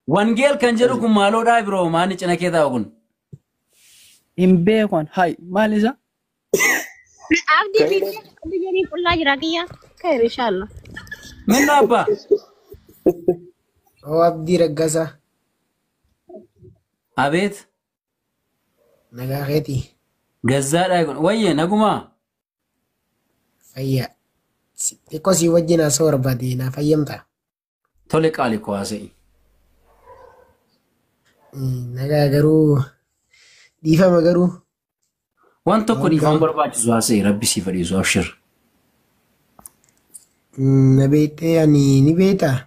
Wangel kan jedhu kun maaloodhaa biroo maani cina kee taa'u kun. Hin beekon. Hay maal isa? Abdi di jadi pulla jira kiyya. Khair inshallah. Minna abbaa. Oo abdii raggasa Abeet. nagaa keetii Gazzaadhaa kun. Wayye nagumaa. fayyaa xiqqoo sii wajjin haasa'uu barbaade naa fayyamta. Tole qaali koo haasa'e. Nagaa garuu dhiifama garuu Waan tokko dhiifama barbaachisu haasa'e rabbi si fadhiisu abshir. na beektee ani ni beektaa?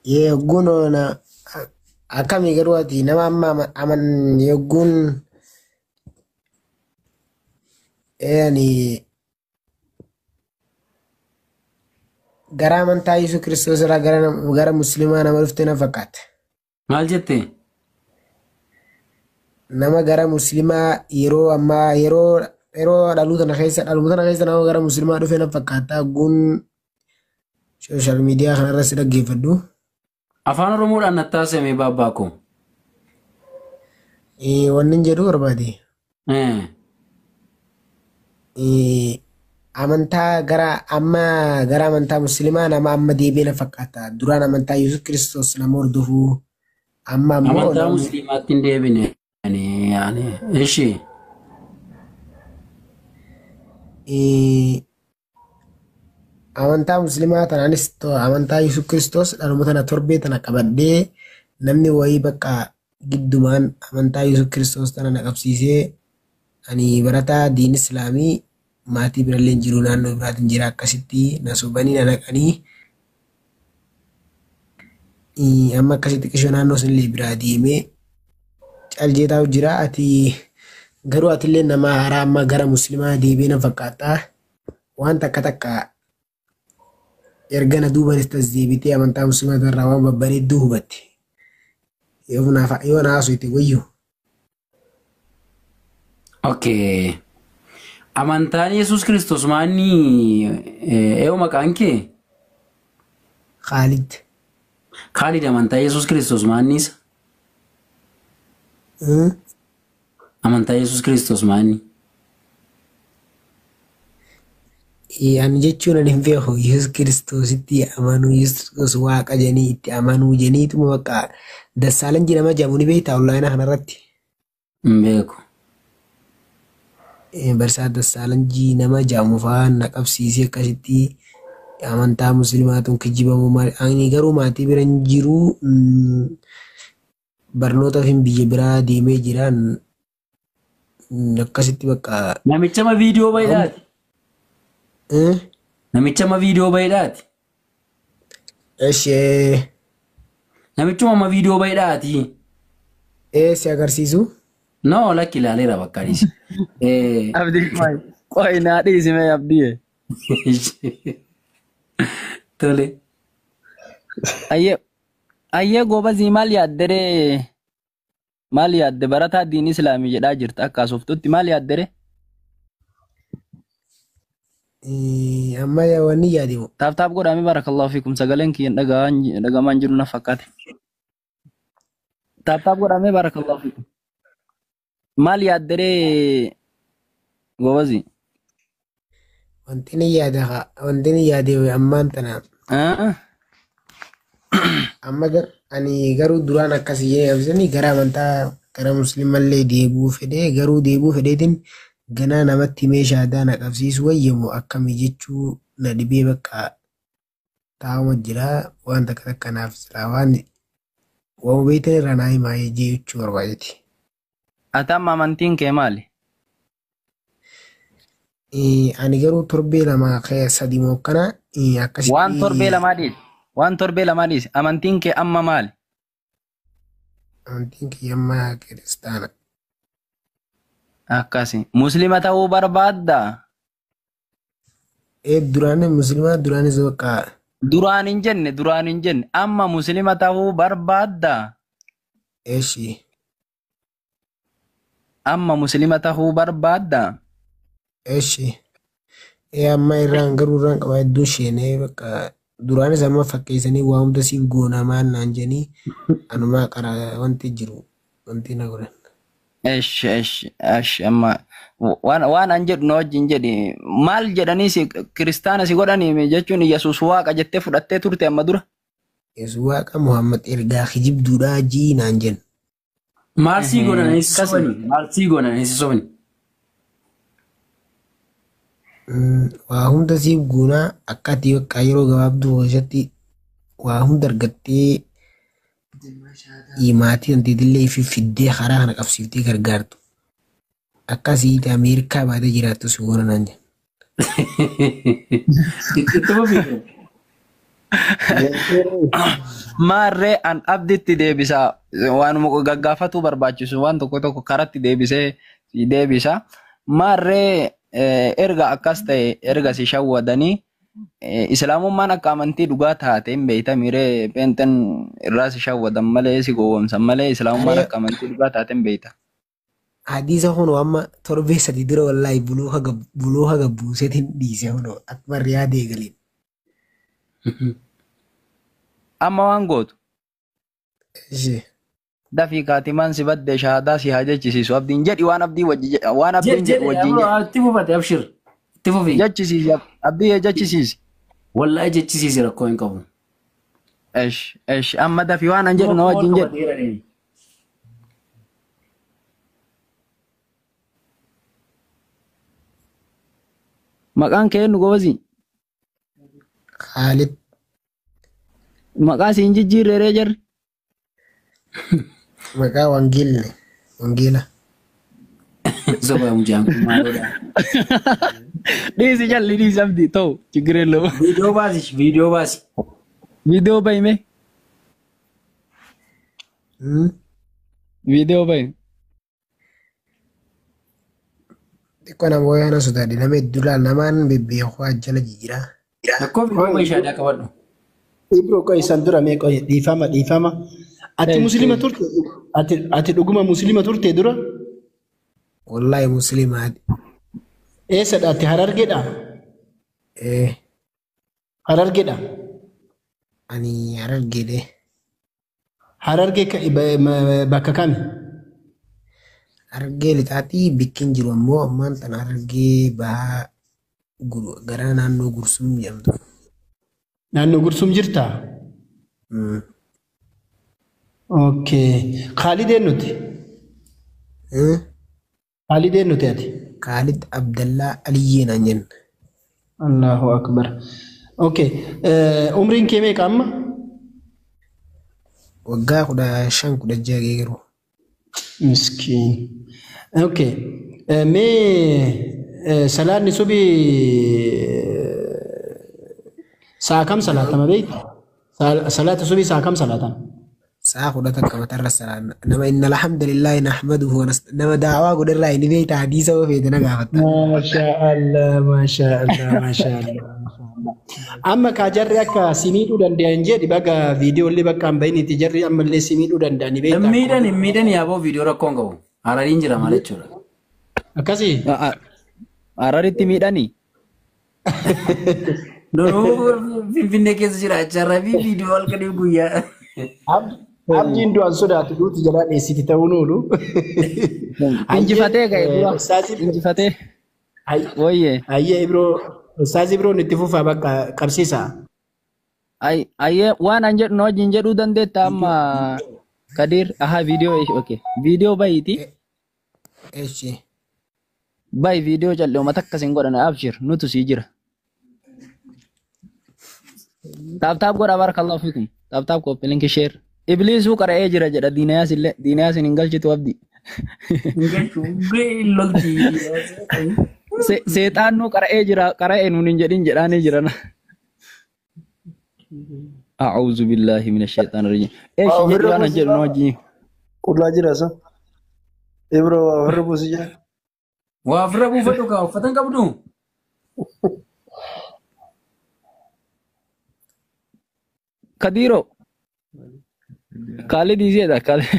Yogguun na akkamii garuu ati nama amma aman yogguun ani gara amantaa Yesuus Kiristoos irraa gara musliimaa nama dhufte na fakkaata. Maal jettee? Nama gara musliimaa yeroo ammaa yeroo dhaloota na keessa nama gara musliimaa dhufe na fakkaata. Gun sooshaal miidiyaa kanarratti dhaggeeffadhu. Afaan Oromoodhaan nattaaseme baabbaa koo. Wanni hin jedhu barbaade. Amantaa gara amantaa musliimaa nama amma deebi'e na fakkaata. Duraan amantaa Yesuus Kiristoos nama hordofuu amma ammoo Amantaa musliimaatti hin deebine. Ishee. amantaa musliimaa tanaanis amantaa Yesuus Kiristoos dhaluma tana torbee tana qabadhee namni wayii bakka giddumaan amantaa Yesuus Kiristoos tana na qabsiisee ani barataa diin islaamii maatii birallee hin jiru naannoo biraatiin jira akkasitti na sobanii na naqanii amma akkasitti qishoo naannoo sunillee biraa deemee caljeetaa jira ati garuu atillee nama haaraa amma gara musliimaa deebi'e na fakkaata waan takka erga na duubanis tas deebitee amantaa musliimaa irraa waan babbareedduu hubatte yoo na haasofte wayyu. Okay. Amantaan Yesuus Kiristoos maanni eewu maqaan kee? Khaalid. Khaalid amantaa Yesuus Kiristoos maanniisa? Amantaa Yesuus Kiristoos maanni? Ani jechuun ani hin beeku Yesuus Kiristoositti amanuu Yesuus Kiristoos waaqa janii itti amanuu janiituma bakka dassaalan jedhama jedhamu ni beektaa onlaayinaa kanarratti. Hin beeku. Barsaa dassaalanjii nama jedhamu fa'aa na qabsiisee akkasitti amantaa musliimaatuun kijibamu ani garuu maatii bira hin jiru barnoota fi biyya biraa deemee jiraan akkasitti bakka. Namicha ma viidiyoo baay'aati? Namicha ma viidiyoo baay'aati? Ishee. Namichuma ma viidiyoo baay'aati? Si agarsiisu? No, lakki ilaaleera bakka dhiisi. Abdii qo'i naa dhiisime abdii. Tole. Ayyee goobazii maal yaaddere? Maal yaadde barataa diin islaamii jedhaa jirta akka asoftutti maal yaaddere? Amma wanni yaadimu. Taaf godhaame barakallahu fiikum sagaleen kiyyan dhagamaan jiru na fakkaate. Taaf godhaame barakallahu fiikum. Maal yaaddere goobazii? Wanti ni yaade ammaan tana. Amma ani garuu duraan akkasii jedhanii gara amantaa gara musliimallee deebuu fedhee garuu deebuu fedheetiin ganaa namatti meeshaa aadaa na qabsiisu wayyamu akkamii jechuu na dhibee bakka taa'uma jira waan takka takkanaaf jira waan beektan irra naa himaa jechuu barbaadeeti. Atam amantiin kee maali? Ani garuu torbee lama sadii moo kana akkasitti. Waan torbee lamaa dhiisi. Amantiin kee amma maali? Amantiin kee amma kiristaana. Akkasi. Musliima ta'uu barbaaddaa? Duraan musliima duraanis bakka. Duraan hin jenne. Amma musliima ta'uu barbaaddaa? Eeshi. Amma musliima ta'uu barbaaddaa? Eeshi. Amma irraan garuu irraan qaba hedduu isheenee bakka duraanis amma fakkeessanii waa hunda siif goonaa maal naan jedhanii anumaa qaraa wanti jiru wanti na godhan. Amma waan an jedhu na wajjin jedhi maal jedhanii si kiristaana si godhanii jechuun Yesuus waaqa jettee fudhattee turte amma dura. Yesuus waaqa Muhammad ergaa kijibduudhaa jii naan jennu. Maal sii godhanii si sobani? Maal sii godhanii si sobani? Waa hunda siif goonaa akka ati bakka yeroo gabaabduu keessatti waa hunda argattee maatii wantiitillee ifi fiddee karaa kana qabsiiftee gargaartu. Akkasiiti Ameerikaa baatee jiraattu si goona naan jennu. Maarree an abditti deebisaa waanuma gaggaafatu barbaachisu waan tokko tokko karatti deebisee deebisa. Maarree erga akkas ta'e erga si shawwadanii islaamummaan akka amantii dhugaa taate hin beektamiree peenxen irraa si shawwadan malee si gowwoomsan malee islaamummaan akka amantii dhugaa taate hin beekta. Hadiisa hono amma torbee sadii dura wallaahi buloo haga buuseetiin dhiise hono akkuma riyaada eegaliin. Amma waan gootu. Dafii kaatimaan si baddee shahaadaa si haa jechisiisu abdiin jedhi waan abdii wajjin itti fufate abshir itti fufi. Jechisiisi abdii jechisiisi. Wallahi jechisiisi rakkoo hin qabu. Amma dafii waan an jedhu na wajjin jedhi. Maqaan kee nu gobasi. Khalid. Maqaa siin jijjiirreeree jarri. Maqaa Wangeela. Soba mujaan kun maalodha. Dhiisi jalli dhiisi abdii ta'u chigireen lama. Viidiyoo baasi. Viidiyoo bahime. Viidiyoo bahime. Xiqqoo nama wayyaana sodaadhe nama hedduu laal namaan bebbeeku ajjala jijjiiraa. Akkoo viidiyoo ishaadhaa qabadhu. Ibro koi sandura me koi difama. Ati muslima turte? Ati dhuguma muslima turte dura? Wallahi muslimaadha. Eessadha ati Harargeedha? Harargeedha? Ani Harargeedhe. Harargee bakka kami? Harargee lixaatii bikkin jiru ammoo ammaan tan Harargee bahaa gara naannoo Gursum jedhamtu. Naannoo Gursum jirta? Okay. Khalid eenyuti? Khalid eenyuti ati? Khalid Abdallah Aliyyee naan jenna. Allahu Akbar. Okay. Umriin kee meeqa amma? Waggaa 15-16 geeru. Miskiin. Okay. Mee salaanni subii saa kam salaatama beekta? Salaata subii saa kam salaatama? Saa 10 qabatarra salaanna. Nama inna alhamdulillahi nahmaduhu nama daawaa godharraa inni beekta hadiisa ofeete na gaafatta. Maashaallah. Amma kaa jarri akka si miidhuu danda'an jedhi baga viidiyoolee bakka hin bahinitti jarri ammallee si miidhuu danda'an ni beekta. Hin miidhan yaaboo viidiyoo rakkoon qabu. Harariin jira maal jechuudha. Akkasii? Hararitti miidhanii? Finfinnee keessa jiraacharraa fi viidiyoo halkanii guyyaa. Abdiin du'an sodaatu duuti jalaa dheessiti ta'uun oolu. Injifatee ga'e dura. Injifatee. Wayye. Ayyee Ibroo. Ustaaz Ibroon itti fufaa bakka qabsiisa. Ayyee waan an jedhu wajjin jedhuu dandeetta amma Kadir. Aha viidiyoo okay. Viidiyoo bayiiti. Bayi viidiyoo jallee uummata akkasiin godhan abshir nutu sii jira. Taaptaap godhaa barakallahu fiikum. Taaptaap koppii linki sheer. Ibliisuu qara'ee jira jedha diinayaas illee diinayaas hin galchitu abdi. Seexaannuu qara'ee jira qara'ee nuun hin jedhin jedhaanii jiran. A'uuzu billaahi mina sheexaan rajim. Eeshi jedhu waan jedhu na wajjin. Qullaa jira sa? Ibroo waa ofirra buusi jira. Waa ofirra buufadhu kaa uffatan qabdu. Kadiiroo. Khalid isiidha Khalid.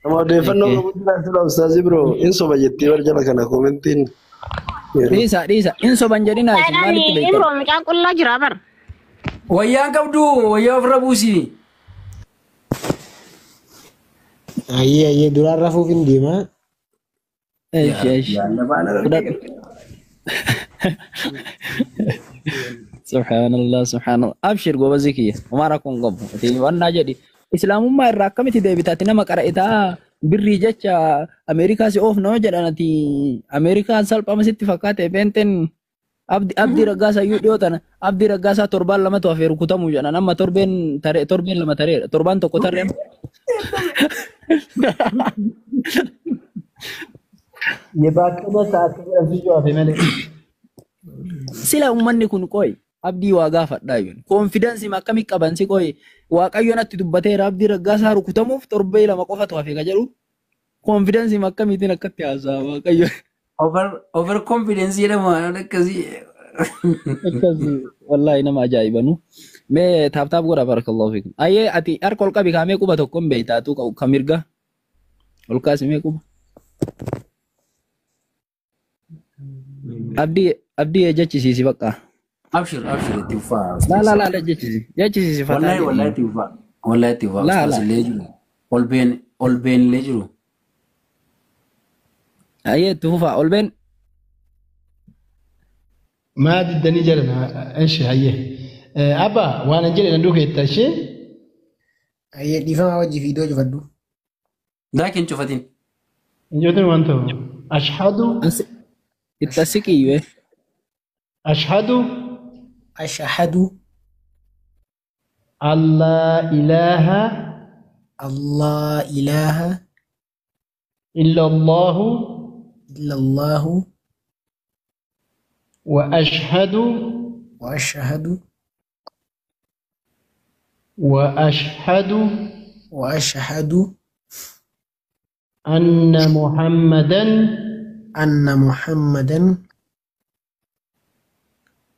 Nama odeeffannoo qabu jira Ustaaz Ibroo in soba jettee warra jala kana koomentiin. Dhiisa in soban jedhina isin maalitti Saydaan beektan? Imroo mucaan qullaa jira bar. Wayyaan qabdu wayyaa ofirra buusii. Ayyee duraan rafuuf hin deemaa. Eesh. Yaalla baala Fudhadhu. Subhanallah. Abshir goba zikiya. Umara kun gobu. Ati wanna jadi. Islaamummaa irraa akkamitti deebitaati nama qara'eetaa birrii jecha Ameerikaa si oof noo jedhan ati Ameerikaan salphama sitti fakkaate beenten abdii raggaasaa iyyuu dhiyootan abdii raggaasaa torbaan lamatu hafee rukutamuu jedhan amma torbeen lama tareedha torbaan tokko tarreen. Yebaakama sa'aatii jedhamsiisuu hafe malee. Sila uummanni kun qoy abdii waa gaafadhaa yoon koonfidansii akkamii qaban si qoy waaqayyoon atti dubbateera abdii raggaasaa rukutamuuf torbee lama qofatu hafe ka jedhu koonfidansii akkamiitiin akkatti haasa'a waaqayyo. Over confidence jedhama akkasii. Akkasii wallaahi nama ajaa'ibanu. Mee taaptaap godha barakallahu fiikum. Ayyee ati harka ol qabi kaamee quba tokko hin beektaatu ka mirga ol kaasimee quba. Abdii jechisiisi bakka. Abshir itti ufaa. La jechisiisi fataa. Wallahi itti ufaa. Wallahi itti ufaa. Ustaasillee jiru. Olbeen illee jiru. Ayyee itti fufaa olbeen. Maa diddanii jedhan ishi hayyee. Abba waan hin jedhe danduu keetta ishee. Ayyee dhiifama wajji fiidoo cufadhu. Daakin cufatiin. Injootni waan ta'u. Ashhadu. Itti asiqiyyee. Ashhadu. Ashhadu Allah ilaha. Allah ilaha Illallahu. illallahu Wa ashhadu. wa ashhadu Wa ashhadu. wa ashhadu Anna Muhammadan. anna Muhammadan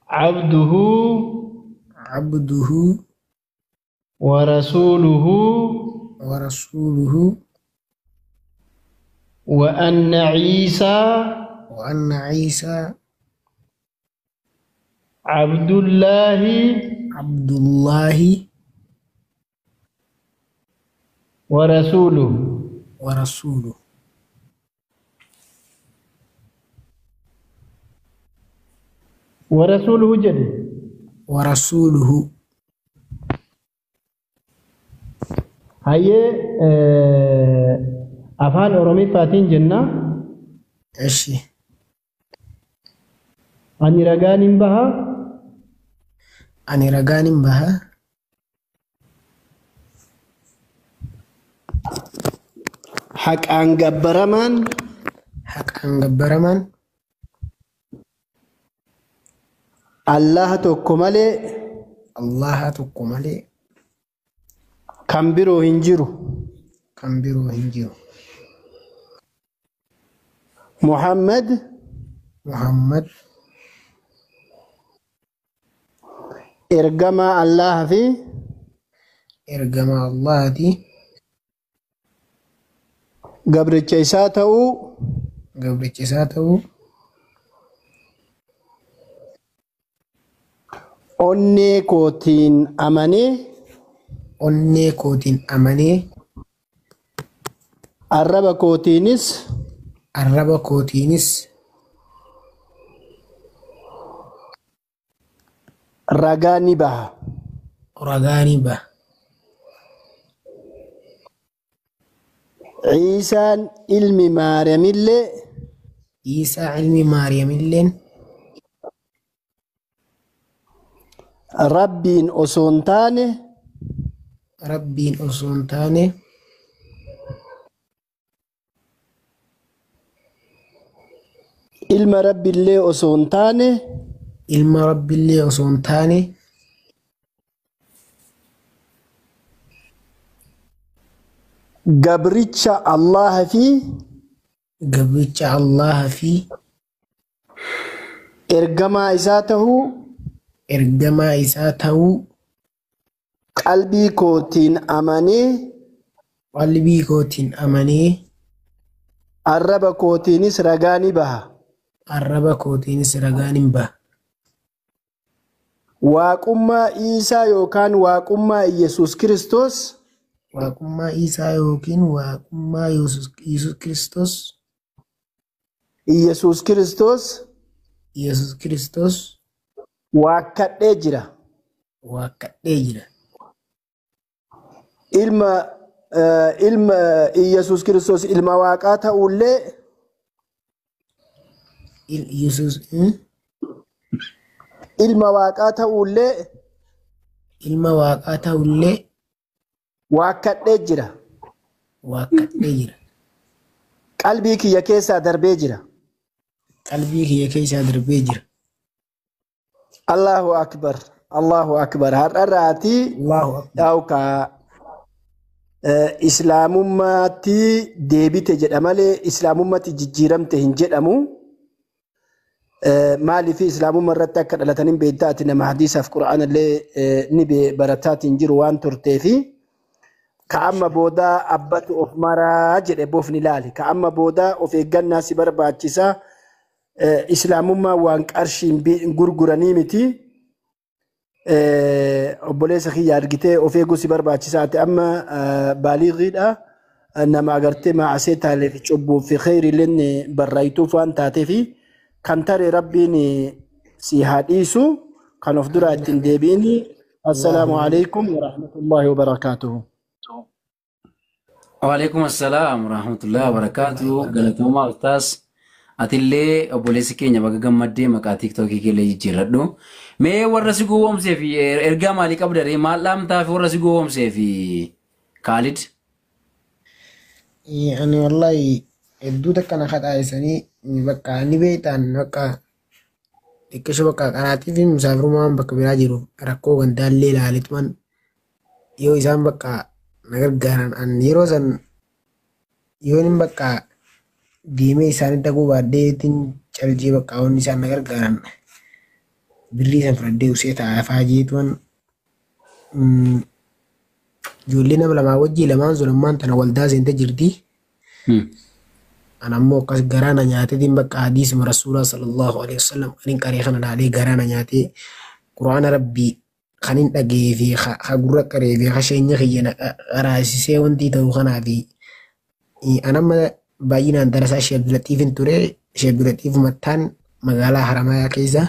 Abduhu. abduhu Wa rasuluhu. wa rasuluhu Wa anna Isa. wa anna Isa Abdullahi. abdullahi Wa rasuluhu. wa rasuluhu Wa rasuluhu jedhe. wa rasuluhu Hayyee afaan Oromiffaatiin jenna. Eshi Ani ragaan hin baha. ani ragaan hin baha Haqaan gabbaramaan. haqaan gabbaramaan Allaha tokko malee Allaha tokko malee kan biroo hin jiru. kan biroo hin jiru. Muhammad Muhammad ergamaa Allaha fi ergamaa Allaati gabricha isaa ta'uu gabricha isaa ta'uu onnee kootiin amanee onnee kootiin amanee arraba kootiinis arraba kootiinis ragaa ni baha. ragaa ni baha. Ciisaan ilmi Maariyamillee Iisaa ilmi Maariyamilleen rabbiin osoo hin taane rabbiin osoo hin taane ilma rabbiillee osoo hin taane ilma rabbiillee osoo hin taane gabricha Allaha fi gabricha Allaha fi ergamaa isaa ta'uu ergamaa isaa ta'uu qalbii kootiin amanee qalbii kootiin amanee arraba kootiinis ragaa ni baha. arraba kootiinis ragaan hin ba'a. Waaqummaa Iisaa yookaan waaqummaa Yesuus Kiristoos Waaqummaa Isaa yookiin waaqummaa Yesuus Kiristoos Yesuus Kiristoos waakkadhee jira. waakkadhee jira. Ilma Yesuus Kiristoos ilma waaqaa ta'ullee Yesuus ilma waaqaa ta'ullee ilma waaqaa ta'ullee waakkadhee jira. waakkadhee jira. Qalbii kiyya keessaa darbee jira. qalbii kiyya keessaa darbee jira. Allahu akbar. Allahu akbar. Har'arraati Allahu akbar. yauka islaamummaatti deebite jedha malee islaamummaatti jijjiiramte hin jedhamu. Maaliif islaamummaa irratti akka dhalataniin beektaati nama hadiisaaf quraana illee ni barataatiin jiru waan turteefi ka'amma booda abbatu of maraa jedhe boofni ilaali. Ka'amma booda of eeggannaa si barbaachisa. Islaamummaa waan qarshiin gurguranii miti. Obboleessa kiyya argitee of eeguu si barbaachisaati. Amma baaliiqiidha. Nama agartee maasee taalee fi cubbuu fi kheyriileen barraayituuf waan taateefi kan tare rabbiin si haadhiisu kan of duraa ittiin deebiini. Assalaamu alaikum wa rahmatullahi wa barakaatuhu. Waalaikum assalam warahmatullahi wabarakatuh. Galatoomaa ustaas. Atillee obboleessi keenya baga gammaddee maqaa tiiktookii keellee jijjiirradhu. Mee warra si gowwoomsee fi ergaa maalii qabda ree? Maal dhaamtaa fi warra si gowwoomsee fi Khalid? Ani wallahi hedduu takka na kadhaayisanii bakka ni beektan bakka xiqqisho bakka qaraatiif musaafirummaan bakka biraa jiru rakkoo gandaallee ilaalituman yoo isaan bakka na gargaaran an yeroo san yoon bakka deemee isaanii dhaquu baaddeetiin caljii bakka wanni isaan na gargaaran birrii san fudhadhee usee taa'afaa jeetuman ijoollee nama lamaa wajjii lamaan sun ammaan tana waldaa seente jirti. Ana ammoo akkas garaana nyaateetiin bakka hadiisuma rasuulaa sallallahu alaihi wasallam anin qaree kana laalee garaana nyaatee quraana rabbii kanin dhagee fi gurra qaree fi kasheenya kiyya qaraasisee wanti ta'u kanaa fi anamma baay'inaan darasaa Sheek Abdulatiifin ture. Sheek Abdulatiif mattaan magaalaa Haramayaa keessa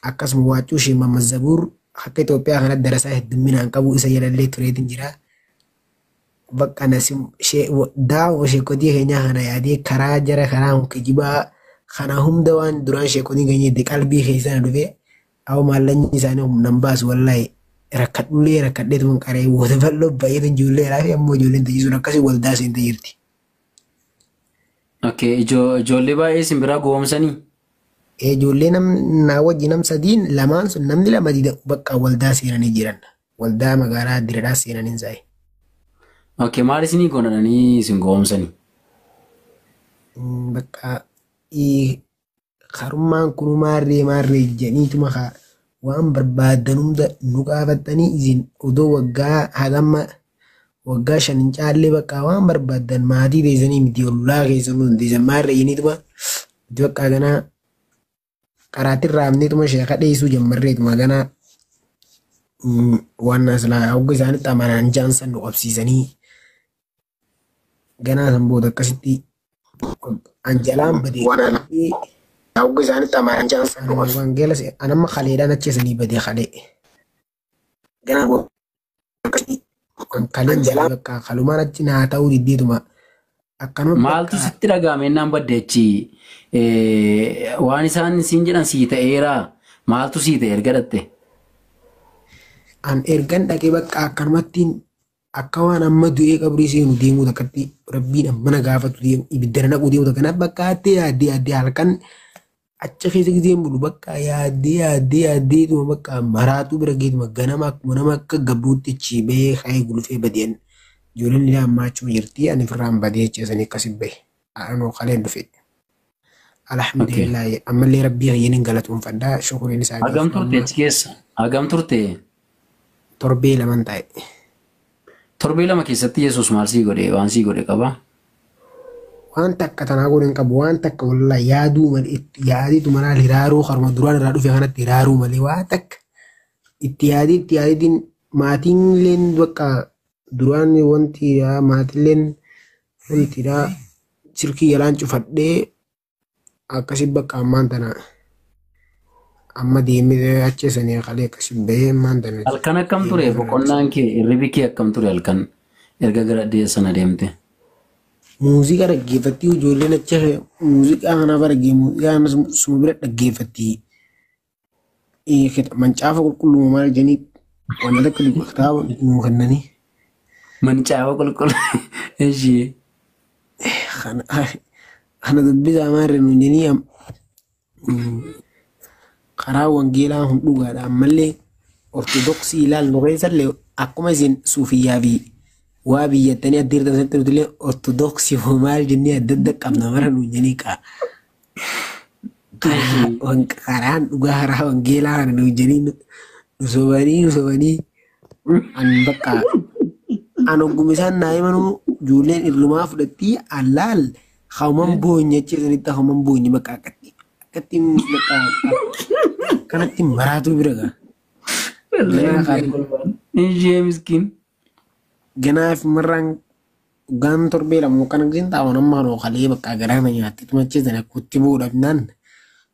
akkasuma waachuu Sheek Mammad Zabuur akka Itoophiyaa kanatti darasaa heddumminaan qabu isa jedhallee tureetiin jira. Bakka nasim daawo sheekotii keenyaa kana yaadee karaa jara karaa kijibaa kana hunda waan duraan sheekotii keenya qalbii keessa na dhufe awwa maallanyi isaanii nan baasu wallahi rakkadhullee rakkadheetuman qaree wata bal'oo baay'eetan ijoollee laafi ammoo ijoolleen tajaajisuun akkasii waldaa seente jirti. Ijoollee baay'ee simbiraa gowwoomsanii? Ijoollee naa wajji nam sadiin lamaan sun namni lama bakka waldaa seenanii jiran waldaa magaalaa Diradhaa seenanii sa'i. Maal isinii godhanii isin gowwoomsanii? Bakka karummaan kun maarree jedhaniituma waan barbaadan hunda nu gaafatanii isin odoo waggaa hagamma waggaa 5 caallee bakka waan barbaadan maatii teessanii miti ollaa keessa nu hundeessan maarree jedhaniituma bakka ganaa qaraatirraa amneetuma sheeka dheessuu jammarreetuma ganaa waan aslaa hogga isaanitti amanaan jaansan nu qabsiisanii ganaa san booda akkasitti anjalaan badee hogga isaanitti amanaan jaansan nu wangeela anamma kaleedhaan acheesanii badee kalee ganaa booda akkasitti kaleen jalaan bakka kalumaan achi naa ta'uu diddiituma akkanuma maaltu sitti dhagahame naan baddeechi waan isaan siin jedhan sii ta'eera maaltu sii ta'e erga dhatte? An ergan dhaqee bakka akkanumattiin akka waan amma du'ee qabrii seenu deemuu takkatti rabbiin ammana gaafatu deemu ibidda naquu deemu takkanaaf bakka yaaddee halkan acha keessa giseen bulu bakka yaaddeetuma bakka maraatuu bira geetuma ganama akkuma nama akka gabbuutti ciibee ka'ee gulufee badeen ijoolleen illee ammaachuma jirti ani firraan badee jeesanii akkasii bahe anoo qaleen dhufe. Alhamdulillah ammallee rabbii hayyaniin galatuunfadhaa shukuriin isaa. Hagam turte achi keessa? Hagam turte? Torbee laman ta'e. Torbee lama keessatti Yesuus maal sii godhe waan sii godhe qaba? waan takka tanaa godhan qabu waan takka wallaa yaaduu malee yaadiitu manaa hiraaruu harma duraan irraa dhufe kanatti hiraaruu malee waan takka itti yaadiitiin maatiin illeen bakka duraan wanti maatiin wanti sirkii jalaan cufadhee akkasii bakka ammaan tana amma deemee acheessanii qalee akkasii bahee ammaan tana. Halkan akkam ture boqonnaan kee hirribi kee akkam ture halkan erga gara sana deemte? Muuziqaa dhaggeeffatti ijoolleen achi muuziqaa kana baragee muuziqaa kana suma bira dhaggeeffatti mancaafa qulqulluu maal jedhanii wanta akka kitaaba nuu kennanii. Mancaafa qulqulluu ishee. Kana dubbisaa maarree nuun jedhanii karaa wangeelaa hun dhugaadha ammallee ortodoksii ilaalnu keessallee akkuma isin suufiyyaa fi waa biyyatanii addeertan sanatti nuti illee ortodoksii maal jennee adda adda qabna mara nuun jedhanii karaan dhugaa karaa wangeelaa kana nuun jedhanii nu sobanii an bakka an ogguma isaan naa himanuu ijoolleen irrumaa fudhattii allaal hawman boonye achiisanitti hawman boonye bakka akkatti bakka kanatti maraatu bira gaa. Ishee miskiin. Ganaaf marraan gaan torbee lamoo kan agarsiin taa'uun amma kanoo kalee bakka garaama nyaatti tumacheessan akkutti bu'uudhaaf naan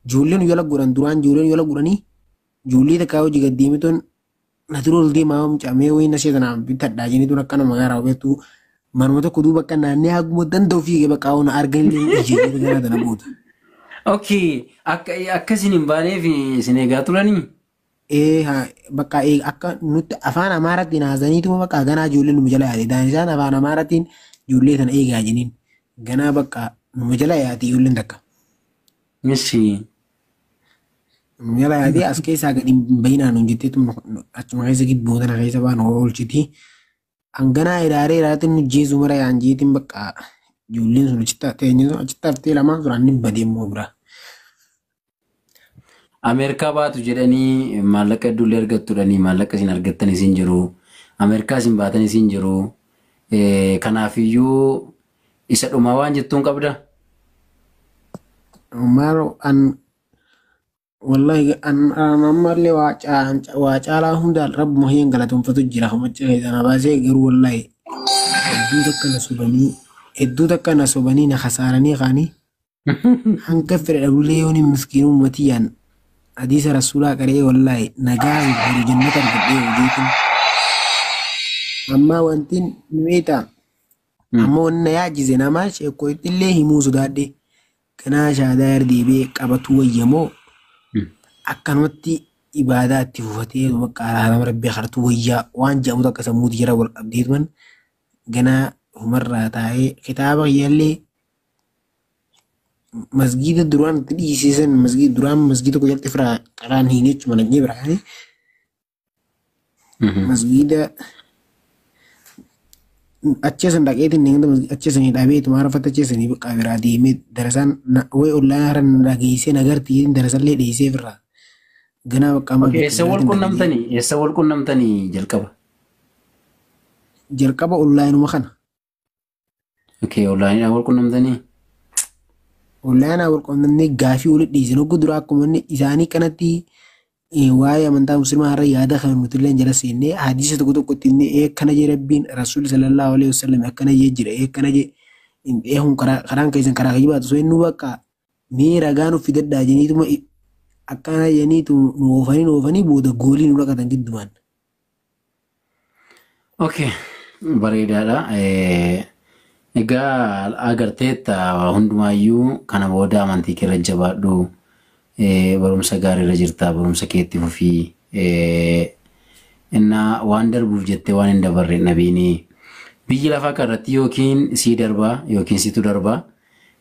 ijoolleen yola godhan duraan ijoolleen yola godhanii ijoollee takkaa hojii gaddeemituun nati ol deemaa mucamee wayii na sheetanaan bitadhaa jeniituun akkana magaaraa obeetu manuma tokko duuba akka naannee haguma danda'u fiigee bakka hawuna arganillee ishee gara tana booda. Okay, akka isin hin baaneef isin eegaa turanii? Bakka akka nuti afaan Amaaraatiin haasaniituma bakka ganaa ijoollee nu jala yaate. Isaan afaan Amaaraatiin ijoollee tana eegaa jeniin ganaa bakka nu jala yaate ijoolleen takka. Mishii. Nu jala yaate as keessaa gadi bayinaan nu jetteetu achuma keessa gidduu tana keessa baan oolchiti. Hanganaa idaaree irraatiin nu jeesu mara yaan jeetiin bakka ijoolleen sun achitti haftee lamaan turaan ni badeemmoo bira. Ameerikaa baatu jedhanii maallaqa iddoolee argattudhanii maallaqa isin argattan isin jiru. Ameerikaa isin baatan isin jiru. Kanaafiyyuu isa dhumaa waan jettuun qabda. Maalo an wallahi an ammallee waa caalaa hundaan rabbuma hin galatoonfatu jira. Homacha keessana baasee garuu wallahi hedduu takka na sobanii na kasaaranii kaanii hanga fedhe dhabullee yoon miskiinuu ummatiyyaan hadiisa rasuulaa qaree wallahi nagaa bari jannata argadhee hojiitiin amma wantiin nuyeeta amma wanna yaajise namaa sheekoo ittillee himuu sodaadhe kanaa shaadaa erdeebee qabatu wayyamoo akkanumatti ibaadaa itti fufatee qaalaama rabbii hartuu wayyaa waan jedhamu takka sammuuti jira wal qabdeetuman ganaa humarraa taa'ee kitaaba kiyyallee masgiida duraan itti dhiisisan masgiida tokko jalatti firaa qaraan hin jechu manajnee biraani masgiida acheesan dhaqeetiin acheesanii dhaabee ituma harafata acheesanii bakka biraa deemee darasaan wayi ollaa haran dhageessee nagartii darasallee dhiisee firraa ganaa bakka eessa wal qunnamtanii jalqaba? Jalqaba ollaayinuma kana. Okay, ollaayinaa wal qunnamtanii? Ollaayinaa wal qunnamnee gaafii walitti dhiisan hoggu duraa akkuma isaanii kanatti waa'ee amantaa musliimaa irra yaada kan nuti illee jala seennee hadiisa tokko tokko ittiin akkana jee rabbiin rasuulli sallallahu alaihi wasallam akkana jee jira akkana jee eehun karaan keessan karaa kayyibaatu so inni bakka mee ragaa nuuf fidadhaa jeniituma akkana jeniitu nu oofanii booda goolii nu dhaqatan giddumaan. Okay, bareedaadha. Egaa agarteetta hundumaayyuu kana booda amantii keerra jabaadhu. Barumsa gaariirra jirta barumsa keetti fufii inna waan darbuuf jettee waan hin dabarre nabiini biyyi lafaa kanarratti yookiin sii darbaa yookiin situ darbaa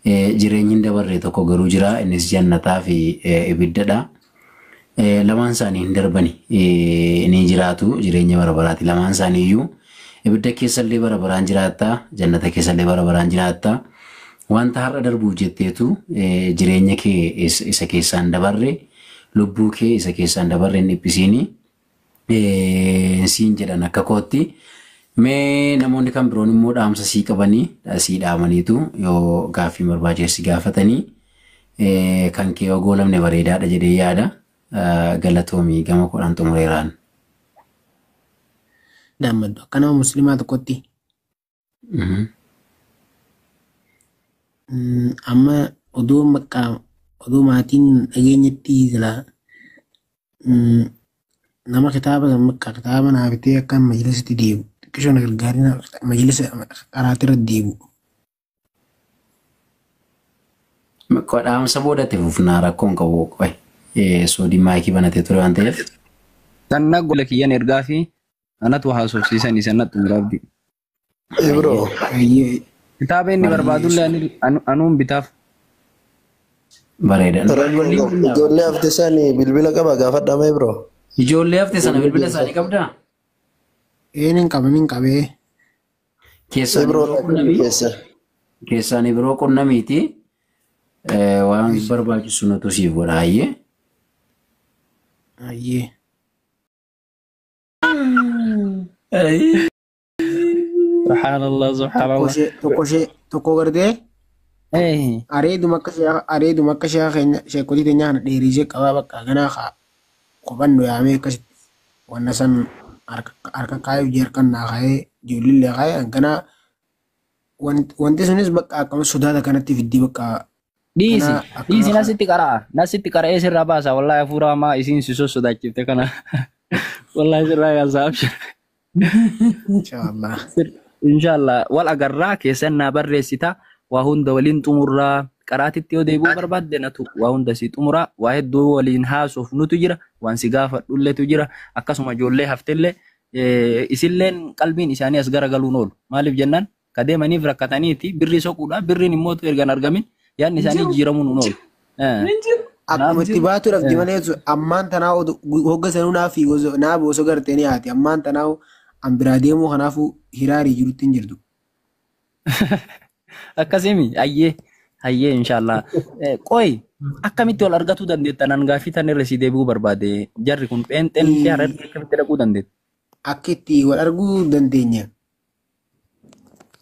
jireenyi hin dabarre tokko garuu jira innis jannataa fi ibiddadha lamaan isaanii hin darbani ni jiraatu jireenya bara baraati lamaan isaanii iyyuu ibidda keessallee bara baraan jiraatta jannata keessallee bara baraan jiraatta. Wanta har'a darbuuf jetteetu jireenya kee isa keessaan dabarre lubbuu kee isa keessaan dabarre hin dhiphisiini siin jedhan akka kootti Mee namoonni kan biroon immoo dhaamsa sii qabanii sii dhaamaniitu yoo gaaffii barbaachisu gaafatanii kan kee yoo goolamne bareedaadha jedhee yaada. Galatoomii gama kudhan xumureeraan. Daammaddu akka nama musliimaa tokkotti amma oduu maatiin dhageenyetti jira nama kitaaba naaf bitee akka majlisatti deebi'u xiqqishoon gargaarina majlisa karaatti irratti deebi'u. Dhaamsa boodatti fufnaa rakkoon qabu qoy soodii maayikii banatee ture waan ta'eef. Sanna gola kiyyan ergaa fi anatu haasofsiisanii sanatti muraabdi. Bro. Kitaaba inni barbaadullee anuun bitaaf. Bareeda. Ijoollee hafte isaanii bilbila qaba gaafadhamee bro. Ijoollee hafte sana bilbila isaanii qabdaa? Hin qabee. Keessaan biroo qunnamiiti. Waan barbaachisu nutu siif godha ayyee. Ayyee. Subhanallah. Tokko gartee areeduma akka sheekotii teenyaa kana dheerisee qabaa bakka ganaa kaa qophannu yaamee akkasitti wanna san harka kaayee jeerkan naa kaayee ijoollee kaayee ganaa wanti sunis bakka akkama sodaata kanatti fiddii bakka. Dhiisi nasitti qara'ee sirraa baasa wallahi hafuura hamaa isiin si sodaachifte kana wallahi sirraa yaasaaf. Inshallah wal agarraa keessan naa barreessita waa hunda waliin xumurraa qaraatitti yoo deebi'uu barbaadde natu waa hunda si xumuraa waa hedduu waliin haasuuf nutu jira waan si gaafadhulletu jira akkasuma ijoollee haftellee isilleen qalbiin isaanii as garagaluun oolu maaliif jennaan kadeemaniif rakkataniiti birrii soquudha birriin immoo ergan argamin yaadni isaanii jijjiiramuun oolu. Akkuma itti baatuudhaaf dibalee ammaan tanaa hogga sanuu naaf naa boosoo gartee ni haati ammaan tanaa an biraa deemuu kanaafuu hiraarii jirutti hin jirtu. Akkasimi hayyee inshallah. Qoy akkamitti wal argachuu dandeettan hangaafii tan irra si deebi'uu barbaade jarri kun pheenxeen fi hararri akkamitti dhaquu dandeettu? Akka itti wal arguu dandeenya.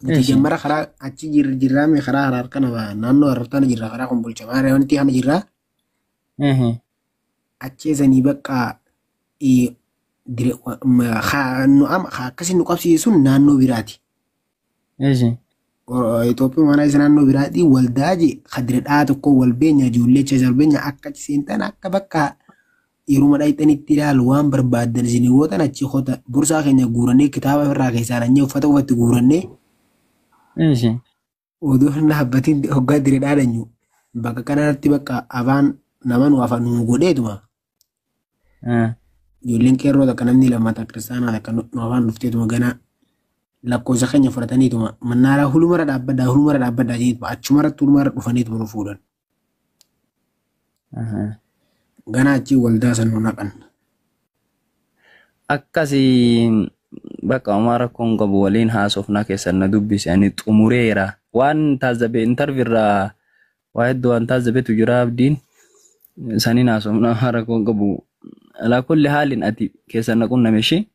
Nuti jammara karaa achi jirraame karaa harar kana naannoo harartana jirra karaa kun bulcha maaree wanti kana jirraa. Acheesanii bakka akkasiin nu qabsiisuun naannoo biraati. Itoophiyaa mana isa naannoo biraati waldaaje kadiradhaa tokko wal beenya ijoollee achi beenya akka seentan akka bakka yeruma dhayxanitti ilaalu waan barbaadan isin gootan achi hota bursaa keenya guurannee kitaaba irraa keessaa nanyee uffata ufatti guurannee. Oduu dhaabbatiin hoggaa diradhaa danyu bakka kanarratti bakka afaan nama nu afaan nu godheetuma. Ijoolleen qeerroo takka namni lammata kiristaanaa takka nu afaan dhufteetuma ganaa lakkoofsa keenya fudhataniituma mannaaraa hulumara dhaabbaddaa jeetuma achumarratti hulumara dhufaniituma nu fuudhan. Ganaa achii waldaa san nu naqan. Akkasii bakka uumaa rakkoon qabu waliin haasofnaa keessan na dubbise ani xumureera waan taazabee intarviirraa waa hedduu waan taazabeetu jira abdiin saniin haasofnaa rakkoon qabu alaa kulli haalin ati keessan na qunname ishee.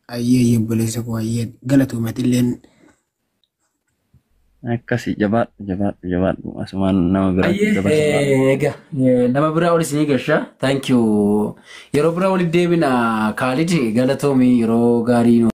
Ayyee obboleessa koo ayyee galatuumatilleen. Akkasii jabaadhu asumaan nama biraa egaa nama biraa ol isinii gashaa thank you yeroo biraa walitti deebina Khalid galatoomii yeroo gaarii